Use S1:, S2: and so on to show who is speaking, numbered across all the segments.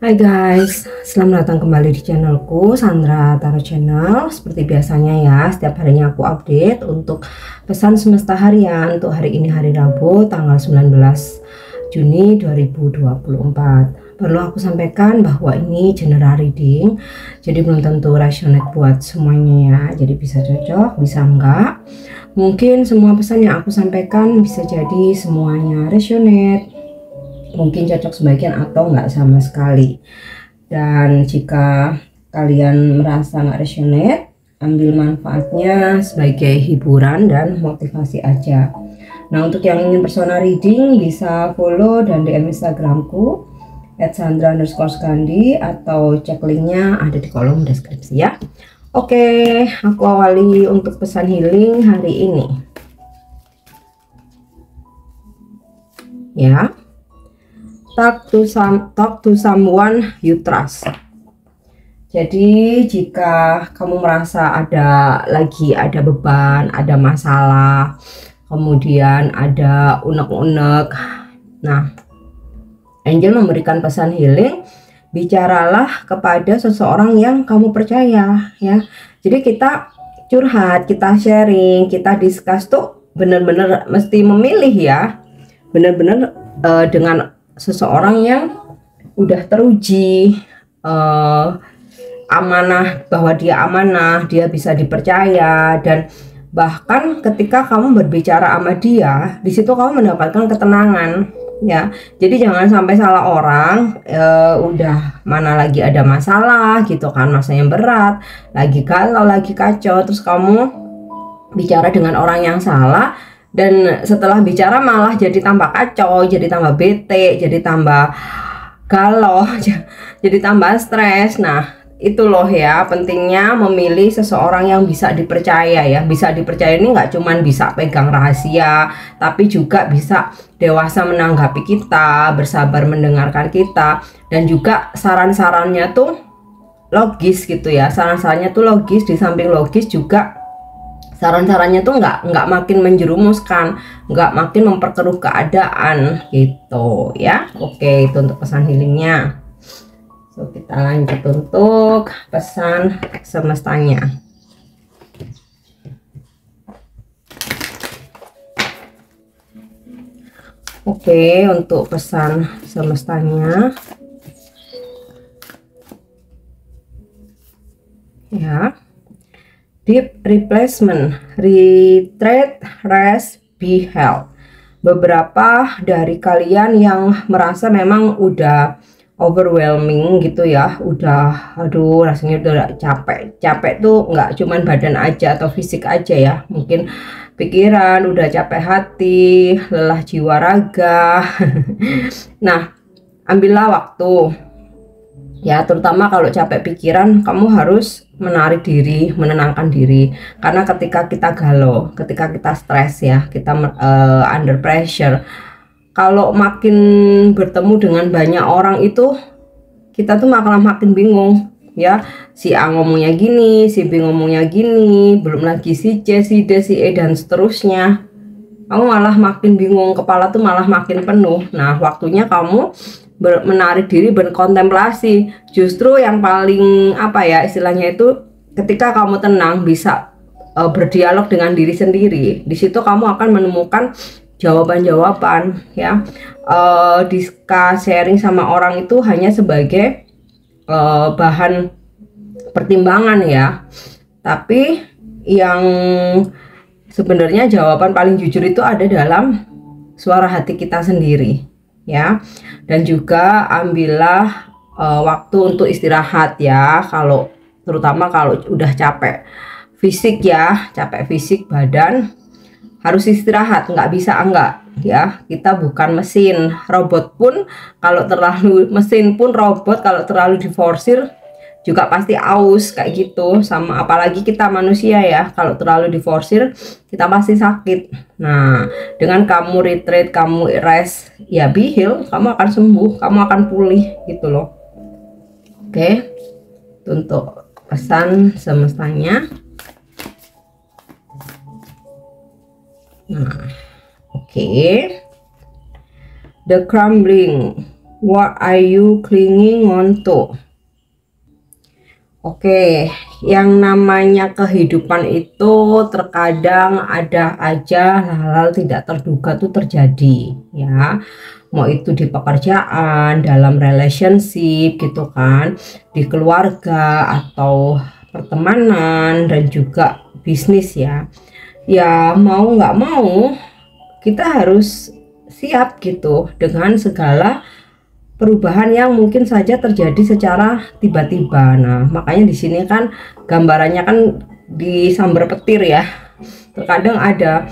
S1: Hai guys, selamat datang kembali di channelku Sandra Tarot Channel. Seperti biasanya ya, setiap harinya aku update untuk pesan semesta harian untuk hari ini, hari Rabu tanggal 19 Juni 2024. Perlu aku sampaikan bahwa ini general reading, jadi belum tentu resonate buat semuanya ya. Jadi bisa cocok, bisa enggak. Mungkin semua pesan yang aku sampaikan bisa jadi semuanya resonate, mungkin cocok sebagian atau enggak sama sekali. Dan jika kalian merasa nggak resonate, ambil manfaatnya sebagai hiburan dan motivasi aja. Nah, untuk yang ingin personal reading bisa follow dan DM Instagramku @sandra_skandi atau cek linknya ada di kolom deskripsi ya. Oke, aku awali untuk pesan healing hari ini ya. Talk to someone you trust. Jadi jika kamu merasa ada beban, ada masalah, kemudian ada unek-unek, nah Angel memberikan pesan healing, bicaralah kepada seseorang yang kamu percaya ya. Jadi kita curhat, kita sharing, kita discuss tuh bener-bener mesti memilih ya, bener-bener dengan seseorang yang udah teruji amanah, bahwa dia amanah, dia bisa dipercaya. Dan bahkan ketika kamu berbicara sama dia, di situ kamu mendapatkan ketenangan ya. Jadi jangan sampai salah orang, udah mana lagi ada masalah gitu kan, masanya berat, lagi galau, lagi kacau, terus kamu bicara dengan orang yang salah, dan setelah bicara malah jadi tambah kacau, jadi tambah bete, jadi tambah galau, jadi tambah stres. Nah itu loh ya, pentingnya memilih seseorang yang bisa dipercaya ya. Bisa dipercaya ini nggak cuman bisa pegang rahasia, tapi juga bisa dewasa menanggapi kita, bersabar mendengarkan kita, dan juga saran-sarannya tuh logis gitu ya. Saran-sarannya tuh logis, di samping logis juga saran-sarannya tuh nggak makin menjerumuskan, nggak makin memperkeruh keadaan gitu ya. Oke, itu untuk pesan healingnya. So kita lanjut untuk pesan semestanya. Oke, untuk pesan semestanya ya. Deep replacement, retreat, rest, be health. Beberapa dari kalian yang merasa memang udah overwhelming gitu ya, udah aduh rasanya udah capek tuh nggak cuman badan aja atau fisik aja ya, mungkin pikiran, udah capek hati, lelah jiwa raga. Nah, ambillah waktu ya, terutama kalau capek pikiran, kamu harus menarik diri, menenangkan diri. Karena ketika kita galau, ketika kita stres ya, kita under pressure, kalau makin bertemu dengan banyak orang itu, kita tuh makin bingung ya. Si A ngomongnya gini, si B ngomongnya gini, belum lagi si C, si D, si E, dan seterusnya. Kamu malah makin bingung, kepala tuh malah makin penuh. Nah, waktunya kamu menarik diri, berkontemplasi. Justru yang paling apa ya istilahnya itu, ketika kamu tenang bisa berdialog dengan diri sendiri, di situ kamu akan menemukan jawaban-jawaban ya. Discuss, sharing sama orang itu hanya sebagai bahan pertimbangan ya, tapi yang sebenarnya jawaban paling jujur itu ada dalam suara hati kita sendiri ya. Dan juga ambillah waktu untuk istirahat ya, kalau terutama kalau udah capek fisik ya, capek fisik badan, harus istirahat, nggak bisa enggak ya. Kita bukan mesin, robot pun kalau terlalu, mesin pun robot kalau terlalu diforsir juga pasti aus kayak gitu. Sama apalagi kita manusia ya, kalau terlalu diforsir kita pasti sakit. Nah, dengan kamu retreat, kamu rest ya, be heal, kamu akan sembuh, kamu akan pulih gitu loh. Oke, untuk pesan semestanya. Nah, oke. The crumbling What are you clinging on to? Oke, yang namanya kehidupan itu terkadang ada aja hal-hal tidak terduga tuh terjadi, ya. Mau itu di pekerjaan, dalam relationship gitu kan, di keluarga atau pertemanan dan juga bisnis ya. Ya mau nggak mau kita harus siap gitu dengan segala perubahan yang mungkin saja terjadi secara tiba-tiba. Nah, makanya di sini kan gambarannya kan disambar petir ya. Terkadang ada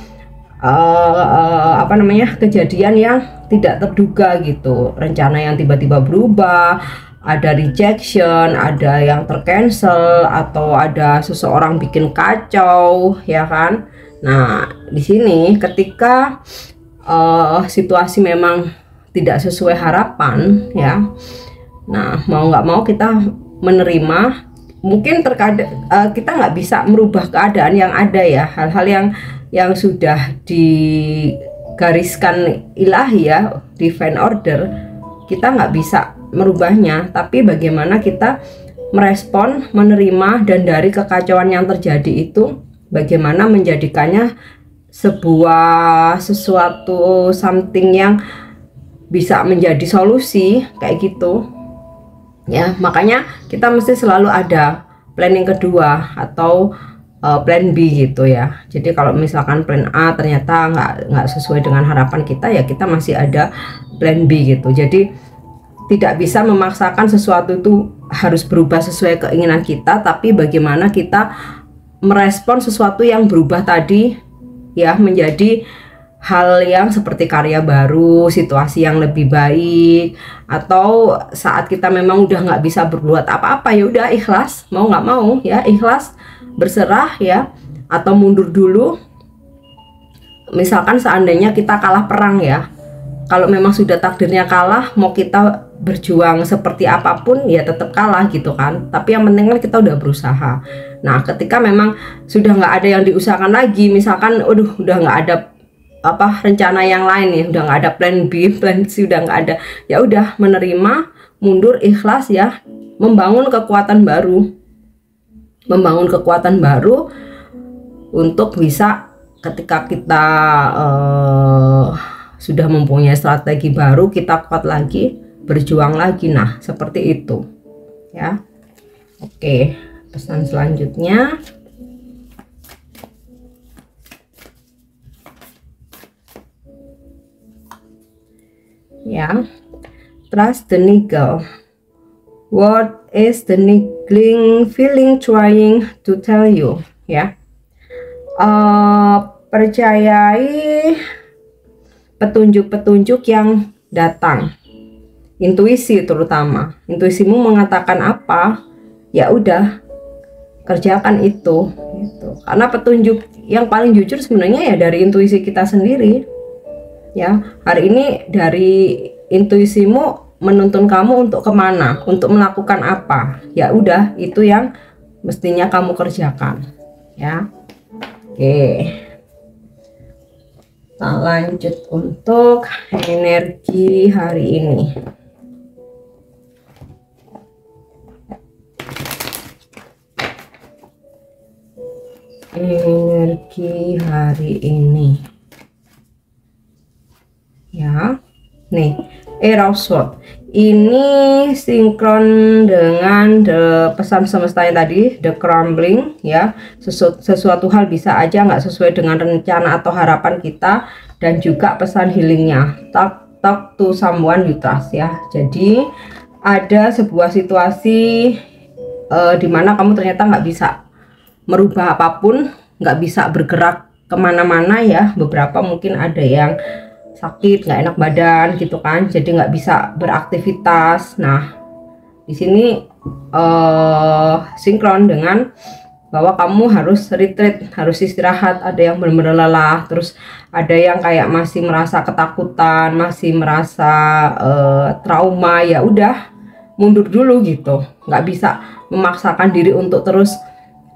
S1: apa namanya, kejadian yang tidak terduga gitu, rencana yang tiba-tiba berubah, ada rejection, ada yang tercancel, atau ada seseorang bikin kacau, ya kan. Nah, di sini ketika situasi memang tidak sesuai harapan ya, nah mau nggak mau kita menerima. Mungkin terkadang kita nggak bisa merubah keadaan yang ada ya, hal-hal yang sudah digariskan ilahi ya, divine order, kita nggak bisa merubahnya. Tapi bagaimana kita merespon, menerima, dan dari kekacauan yang terjadi itu bagaimana menjadikannya sebuah sesuatu something yang bisa menjadi solusi kayak gitu ya. Makanya kita mesti selalu ada planning kedua atau plan B gitu ya. Jadi kalau misalkan plan A ternyata nggak sesuai dengan harapan kita, ya kita masih ada plan B gitu. Jadi tidak bisa memaksakan sesuatu itu harus berubah sesuai keinginan kita, tapi bagaimana kita merespon sesuatu yang berubah tadi ya menjadi hal yang seperti karya baru, situasi yang lebih baik, atau saat kita memang udah nggak bisa berbuat apa-apa, ya udah ikhlas, mau nggak mau ya ikhlas, berserah ya, atau mundur dulu. Misalkan seandainya kita kalah perang ya, kalau memang sudah takdirnya kalah, mau kita berjuang seperti apapun ya tetap kalah gitu kan. Tapi yang penting kan kita udah berusaha. Nah, ketika memang sudah nggak ada yang diusahakan lagi, misalkan udah nggak ada rencana yang lain ya, udah nggak ada plan B, plan C udah nggak ada, ya udah menerima, mundur, ikhlas ya, membangun kekuatan baru untuk bisa ketika kita sudah mempunyai strategi baru, kita kuat lagi, berjuang lagi. Nah, seperti itu ya. Oke, pesan selanjutnya ya, trust the niggle. What is the niggling feeling trying to tell you ya? Percayai petunjuk-petunjuk yang datang, intuisi terutama. Intuisimu mengatakan apa, ya udah kerjakan itu gitu. Karena petunjuk yang paling jujur sebenarnya ya dari intuisi kita sendiri. Ya, hari ini dari intuisimu menuntun kamu untuk kemana, untuk melakukan apa, ya udah itu yang mestinya kamu kerjakan ya. Oke, kita lanjut untuk energi hari ini. Energi hari ini ya, nih Erosword ini sinkron dengan pesan semesta yang tadi, the crumbling ya. Sesuatu hal bisa aja nggak sesuai dengan rencana atau harapan kita, dan juga pesan healingnya, talk to someone you trust ya. Jadi ada sebuah situasi dimana kamu ternyata nggak bisa merubah apapun, nggak bisa bergerak kemana-mana ya. Beberapa mungkin ada yang sakit, nggak enak badan gitu kan, jadi nggak bisa beraktivitas. Nah, di sini sinkron dengan bahwa kamu harus retreat, harus istirahat. Ada yang benar-benar lelah, terus ada yang kayak masih merasa ketakutan, masih merasa trauma, ya udah mundur dulu gitu. Nggak bisa memaksakan diri untuk terus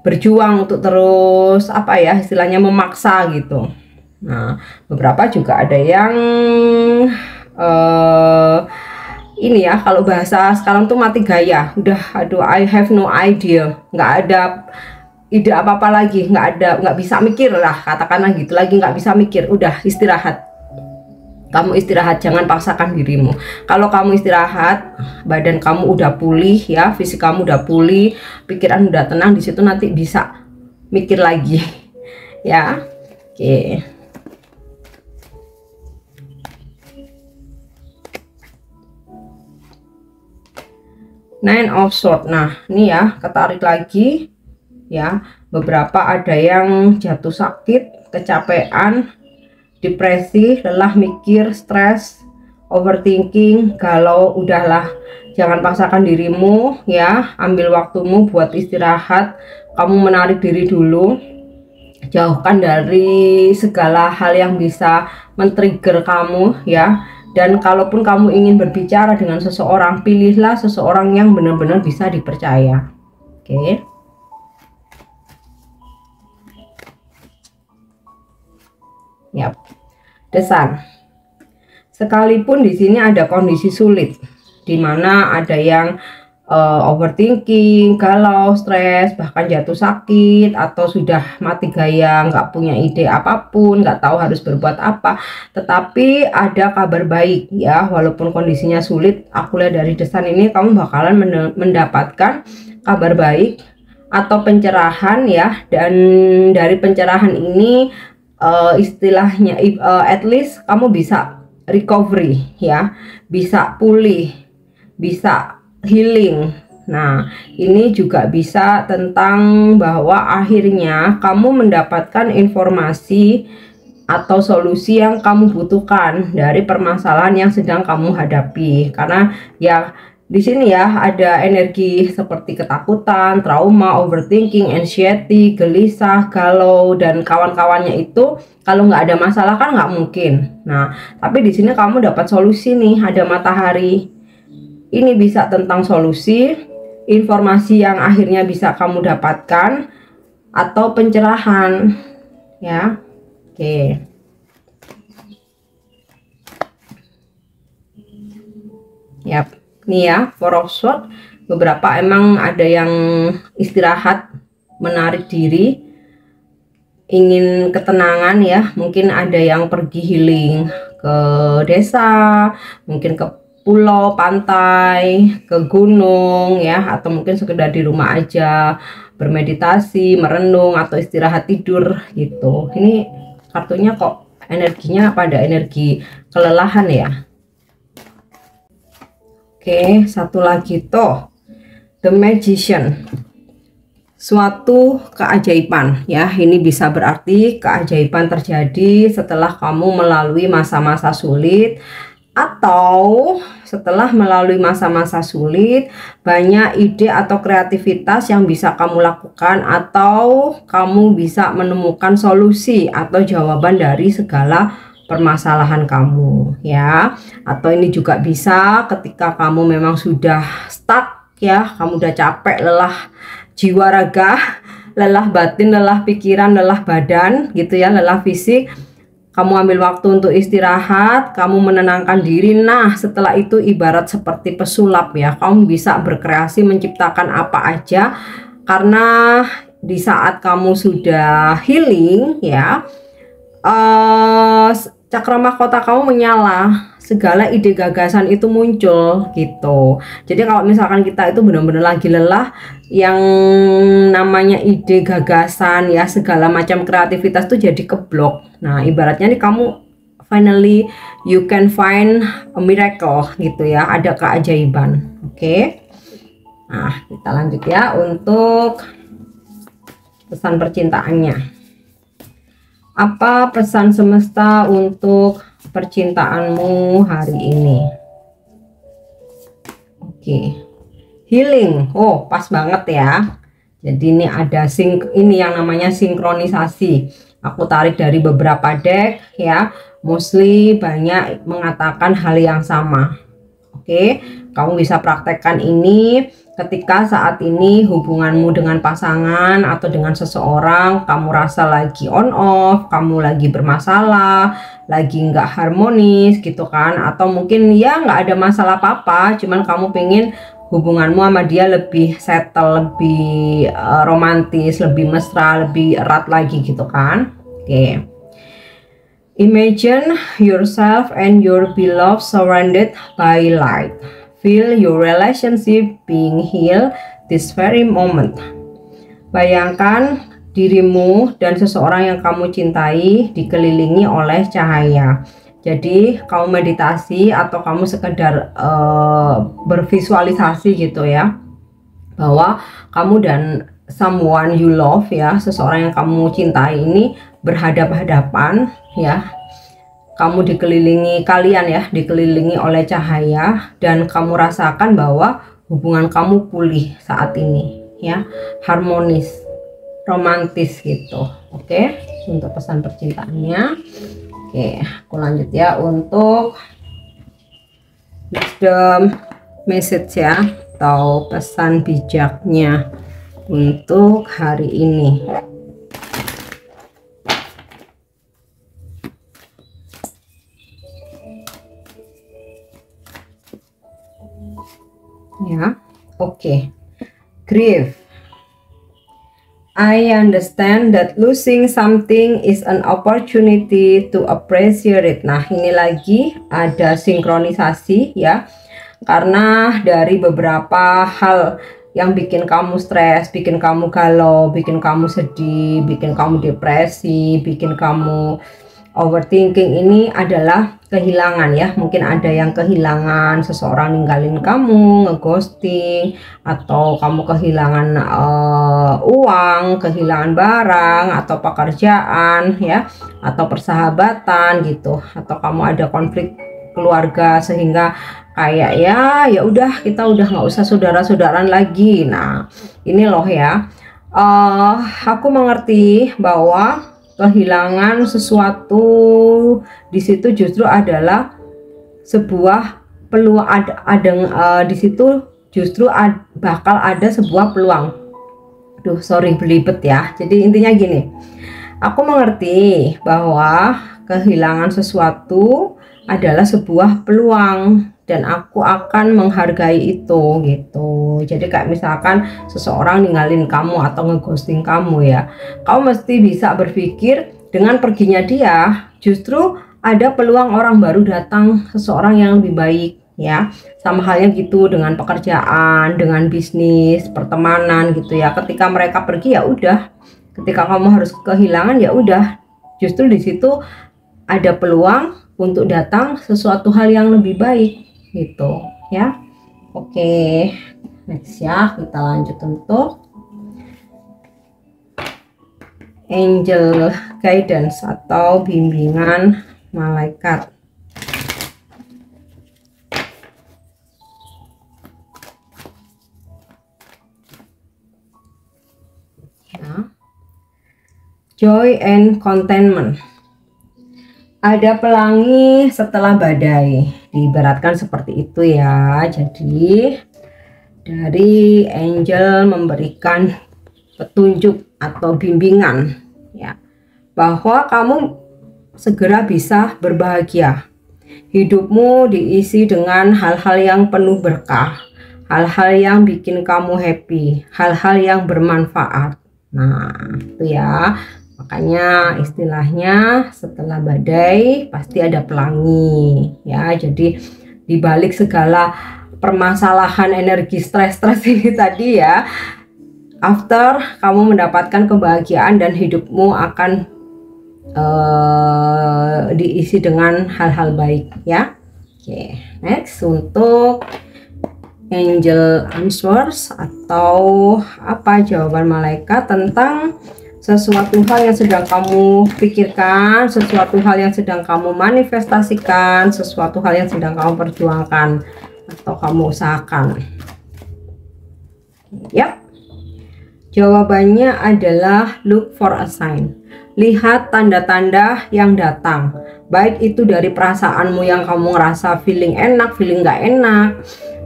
S1: berjuang, untuk terus istilahnya memaksa gitu. Nah, beberapa juga ada yang ini ya, kalau bahasa sekarang tuh mati gaya. Udah, aduh, I have no idea, nggak ada ide apa-apa lagi, nggak bisa mikir lah, katakanlah gitu, lagi nggak bisa mikir. Udah, istirahat. Kamu istirahat, jangan paksakan dirimu. Kalau kamu istirahat, badan kamu udah pulih ya, fisik kamu udah pulih, pikiran udah tenang, di situ nanti bisa mikir lagi ya. Oke. Nine of Swords. Nah, ini ya, ketarik lagi ya. Beberapa ada yang jatuh sakit, kecapean, depresi, lelah mikir, stres, overthinking, galau. Udahlah, jangan paksakan dirimu ya. Ambil waktumu buat istirahat. Kamu menarik diri dulu. Jauhkan dari segala hal yang bisa men-trigger kamu ya. Dan kalaupun kamu ingin berbicara dengan seseorang, pilihlah seseorang yang benar-benar bisa dipercaya. Oke. Yap. The Sun. Sekalipun di sini ada kondisi sulit, di mana ada yang overthinking, galau, stres, bahkan jatuh sakit, atau sudah mati gaya, nggak punya ide apapun, nggak tahu harus berbuat apa. Tetapi ada kabar baik ya, walaupun kondisinya sulit. Aku lihat dari The Sun ini kamu bakalan mendapatkan kabar baik atau pencerahan ya. Dan dari pencerahan ini istilahnya at least kamu bisa recovery ya, bisa pulih, bisa healing. Nah, ini juga bisa tentang bahwa akhirnya kamu mendapatkan informasi atau solusi yang kamu butuhkan dari permasalahan yang sedang kamu hadapi. Karena ya di sini ya ada energi seperti ketakutan, trauma, overthinking, anxiety, gelisah, galau, dan kawan-kawannya itu. Kalau nggak ada masalah kan nggak mungkin. Nah, tapi di sini kamu dapat solusi nih, ada matahari. Ini bisa tentang solusi, informasi yang akhirnya bisa kamu dapatkan, atau pencerahan ya. Oke. Yap, nih ya, Four of Swords. Beberapa emang ada yang istirahat, menarik diri, ingin ketenangan ya. Mungkin ada yang pergi healing ke desa, mungkin ke pulau, pantai, ke gunung ya, atau mungkin sekedar di rumah aja bermeditasi, merenung, atau istirahat tidur gitu. Ini kartunya kok energinya pada energi kelelahan ya. Oke, satu lagi tuh, The Magician. Suatu keajaiban ya, ini bisa berarti keajaiban terjadi setelah kamu melalui masa-masa sulit, atau setelah melalui masa-masa sulit banyak ide atau kreativitas yang bisa kamu lakukan, atau kamu bisa menemukan solusi atau jawaban dari segala permasalahan kamu ya. Atau ini juga bisa ketika kamu memang sudah stuck ya, kamu udah capek, lelah jiwa raga, lelah batin, lelah pikiran, lelah badan gitu ya, lelah fisik. Kamu ambil waktu untuk istirahat, kamu menenangkan diri. Nah, setelah itu ibarat seperti pesulap ya, kamu bisa berkreasi menciptakan apa aja. Karena di saat kamu sudah healing ya, cakra mahkota kamu menyala, segala ide gagasan itu muncul gitu. Jadi kalau misalkan kita itu benar-benar lagi lelah, yang namanya ide gagasan ya, segala macam kreativitas tuh jadi keblok. Nah, ibaratnya nih kamu finally you can find a miracle gitu ya, ada keajaiban. Oke. Nah, kita lanjut ya untuk pesan percintaannya. Apa pesan semesta untuk percintaanmu hari ini? Oke. Healing. Oh, pas banget ya. Jadi ini ada ini yang namanya sinkronisasi. Aku tarik dari beberapa deck ya. Mostly banyak mengatakan hal yang sama. Oke, kamu bisa praktekkan ini ketika saat ini hubunganmu dengan pasangan atau dengan seseorang kamu rasa lagi on off, kamu lagi bermasalah, lagi nggak harmonis gitu kan, atau mungkin ya nggak ada masalah apa-apa, cuman kamu pengen hubunganmu sama dia lebih settle, lebih romantis, lebih mesra, lebih erat lagi gitu kan. Oke. Imagine yourself and your beloved surrounded by light. Feel your relationship being healed this very moment. Bayangkan dirimu dan seseorang yang kamu cintai dikelilingi oleh cahaya. Jadi kamu meditasi atau kamu sekedar bervisualisasi gitu ya, bahwa kamu dan someone you love ya, seseorang yang kamu cintai ini berhadap-hadapan ya. Kamu dikelilingi, kalian ya dikelilingi oleh cahaya, dan kamu rasakan bahwa hubungan kamu pulih saat ini ya, harmonis, romantis gitu. Oke, untuk pesan percintaannya. Oke, aku lanjut ya untuk wisdom message ya, atau pesan bijaknya untuk hari ini. Ya, oke. Grief. I understand that losing something is an opportunity to appreciate it. Nah, ini lagi ada sinkronisasi ya. Karena dari beberapa hal yang bikin kamu stres, bikin kamu galau, bikin kamu sedih, bikin kamu depresi, bikin kamu overthinking, ini adalah kehilangan ya. Mungkin ada yang kehilangan seseorang ninggalin kamu, ngeghosting, atau kamu kehilangan uang, kehilangan barang, atau pekerjaan ya, atau persahabatan gitu, atau kamu ada konflik keluarga sehingga kayak ya udah, kita udah nggak usah saudara-saudaraan lagi. Nah, ini loh ya, aku mengerti bahwa kehilangan sesuatu di situ justru adalah sebuah peluang, di situ justru bakal ada sebuah peluang. Duh, sorry belibet ya. Jadi intinya gini, aku mengerti bahwa kehilangan sesuatu adalah sebuah peluang, dan aku akan menghargai itu gitu. Jadi kayak misalkan seseorang ninggalin kamu atau ngeghosting kamu ya, kamu mesti bisa berpikir dengan perginya dia justru ada peluang orang baru datang, seseorang yang lebih baik ya. Sama halnya gitu dengan pekerjaan, dengan bisnis, pertemanan gitu ya. Ketika mereka pergi ya udah, ketika kamu harus kehilangan ya udah, justru di situ ada peluang untuk datang sesuatu hal yang lebih baik gitu ya. Oke, next ya, kita lanjut untuk angel guidance atau bimbingan malaikat. Ya. Joy and contentment. Ada pelangi setelah badai, diibaratkan seperti itu ya. Jadi dari angel memberikan petunjuk atau bimbingan ya, bahwa kamu segera bisa berbahagia. Hidupmu diisi dengan hal-hal yang penuh berkah, hal-hal yang bikin kamu happy, hal-hal yang bermanfaat. Nah, itu ya. Makanya istilahnya setelah badai pasti ada pelangi ya. Jadi dibalik segala permasalahan energi stres ini tadi ya, after kamu mendapatkan kebahagiaan dan hidupmu akan diisi dengan hal-hal baik ya. Oke, next untuk angel answers atau apa jawaban malaikat tentang sesuatu hal yang sedang kamu pikirkan, sesuatu hal yang sedang kamu manifestasikan, sesuatu hal yang sedang kamu perjuangkan atau kamu usahakan. Yap, jawabannya adalah look for a sign. Lihat tanda-tanda yang datang, baik itu dari perasaanmu yang kamu ngerasa feeling enak, feeling gak enak,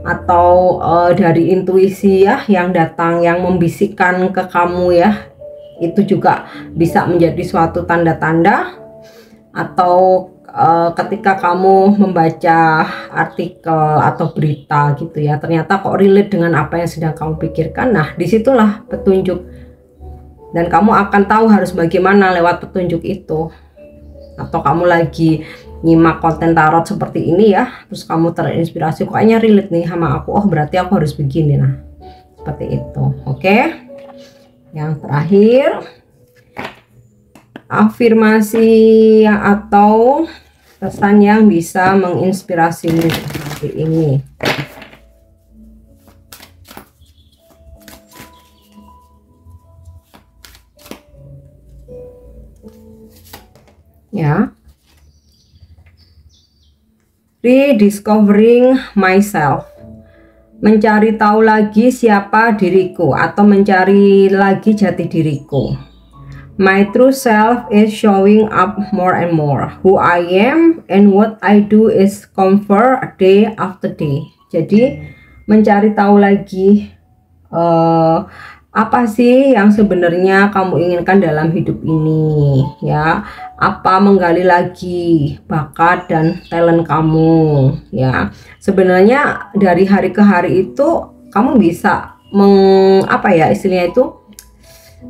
S1: atau dari intuisi ya yang datang, yang membisikkan ke kamu ya, itu juga bisa menjadi suatu tanda-tanda. Atau ketika kamu membaca artikel atau berita gitu ya, ternyata kok relate dengan apa yang sedang kamu pikirkan. Nah, disitulah petunjuk, dan kamu akan tahu harus bagaimana lewat petunjuk itu. Atau kamu lagi nyimak konten tarot seperti ini ya, terus kamu terinspirasi, kayaknya relate nih sama aku, oh berarti aku harus begini. Nah, seperti itu. Oke. Yang terakhir, afirmasi atau pesan yang bisa menginspirasimu hari ini. Ya. Rediscovering myself. Mencari tahu lagi siapa diriku atau mencari lagi jati diriku. My true self is showing up more and more. Who I am and what I do is comfort day after day. Jadi mencari tahu lagi apa sih yang sebenarnya kamu inginkan dalam hidup ini ya. Apa, menggali lagi bakat dan talent kamu ya. Sebenarnya dari hari ke hari itu kamu bisa istilahnya itu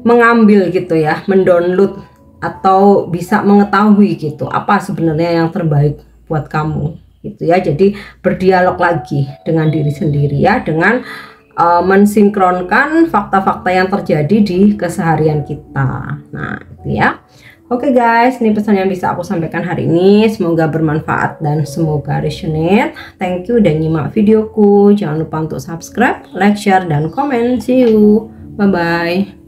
S1: mengambil gitu ya, mendownload atau bisa mengetahui gitu apa sebenarnya yang terbaik buat kamu gitu ya. Jadi berdialog lagi dengan diri sendiri ya, dengan mensinkronkan fakta-fakta yang terjadi di keseharian kita. Nah itu ya. Oke guys, ini pesan yang bisa aku sampaikan hari ini. Semoga bermanfaat dan semoga resonate. Thank you udah nyimak videoku. Jangan lupa untuk subscribe, like, share, dan komen. See you. Bye-bye.